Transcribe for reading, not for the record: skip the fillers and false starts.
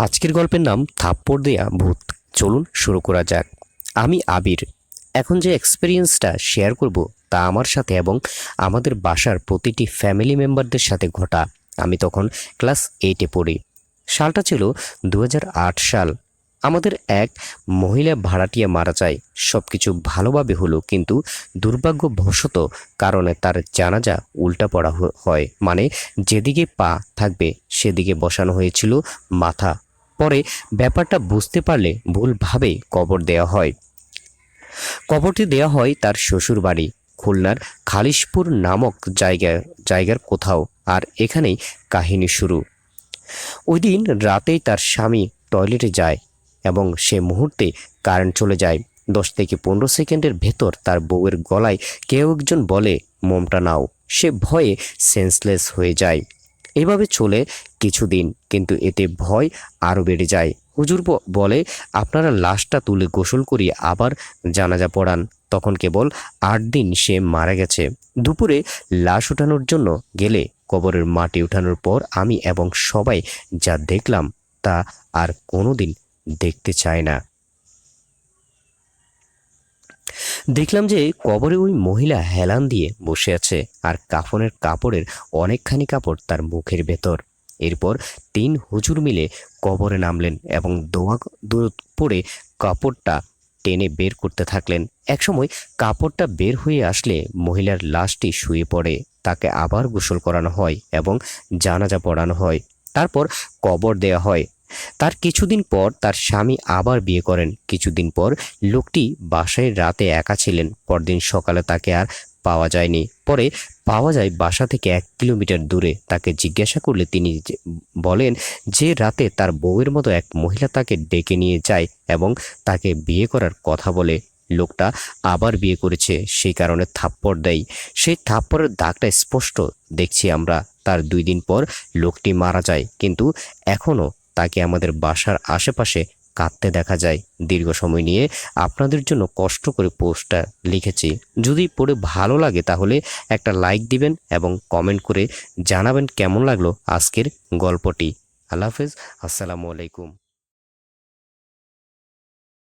আজকের গল্পের নাম থাপ্পড় দেয়া ভূত। চলুন শুরু করা যাক। আমি আবির। এখন যে এক্সপিরিয়েন্সটা শেয়ার করব তা আমার সাথে এবং আমাদের বাসার প্রতিটি ফ্যামিলি মেম্বারদের সাথে ঘটা। আমি তখন ক্লাস 8-এ পড়ি। সালটা ছিল 2008 সাল। আমাদের এক মহিলা ভাড়াটিয়া মারা যায়। সব কিছু ভালোভাবে হলো, কিন্তু দুর্ভাগ্যবশত কারণে তার জানাজা উল্টা পড়া হয়। মানে যেদিকে পা থাকবে সেদিকে বসানো হয়েছিল মাথা। পরে ব্যাপারটা বুঝতে পারলে ভুলভাবে কবর দেওয়া হয়। কবরটি দেওয়া হয় তার শ্বশুর বাড়ি, খুলনার খালিশপুর নামক জায়গার কোথাও। আর এখানেই কাহিনী শুরু। ওই দিন রাতেই তার স্বামী টয়লেটে যায় এবং সে মুহূর্তে কারেন্ট চলে যায়। 10 থেকে 15 সেকেন্ডের ভেতর তার বউয়ের গলায় কেউ একজন বলে, মোমটা নাও। সে ভয়ে সেন্সলেস হয়ে যায়। এভাবে চলে কিছুদিন, কিন্তু এতে ভয় আরও বেড়ে যায়। হুজুর বলে, আপনারা লাশটা তুলে গোসল করিয়ে আবার জানাজা পড়ান। তখন কেবল 8 দিন সে মারা গেছে। দুপুরে লাশ ওঠানোর জন্য গেলে কবরের মাটি ওঠানোর পর আমি এবং সবাই যা দেখলাম তা আর কোনোদিন দেখতে চায় না। দেখলাম যে কবরে ওই মহিলা হেলান দিয়ে বসে আছে, আর কাফনের কাপড়ের অনেকখানি কাপড় তার মুখের ভেতর। এরপর 3 হুজুর মিলে কবরে নামলেন এবং দোয়া পড়ে কাপড়টা টেনে বের করতে থাকলেন। একসময় কাপড়টা বের হয়ে আসলে মহিলার লাশটি শুয়ে পড়ে। তাকে আবার গোসল করানো হয় এবং জানাজা পড়ানো হয়। তারপর কবর দেয়া হয়। তার কিছুদিন পর তার স্বামী আবার বিয়ে করেন। কিছুদিন পর লোকটি বাসায় রাতে একা ছিলেন। পরদিন সকালে তাকে আর পাওয়া যায়নি। পরে পাওয়া যায় বাসা থেকে 1 কিলোমিটার দূরে। তাকে জিজ্ঞাসা করলে তিনি বলেন যে রাতে তার বউয়ের মতো এক মহিলা তাকে ডেকে নিয়ে যায় এবং তাকে বিয়ে করার কথা বলে। লোকটা আবার বিয়ে করেছে, সেই কারণে থাপ্পড় দেয়। সেই থাপ্পড়ের দাগটা স্পষ্ট দেখছি আমরা। তার 2 দিন পর লোকটি মারা যায়, কিন্তু এখনও তাকে আমাদের বাসার আশেপাশে কাঁদতে দেখা যায়। দীর্ঘ সময় নিয়ে আপনাদের জন্য কষ্ট করে পোস্টটা লিখেছি। যদি পড়ে ভালো লাগে তাহলে একটা লাইক দিবেন এবং কমেন্ট করে জানাবেন কেমন লাগলো আজকের গল্পটি। আল্লাহ হাফেজ। আসসালামু আলাইকুম।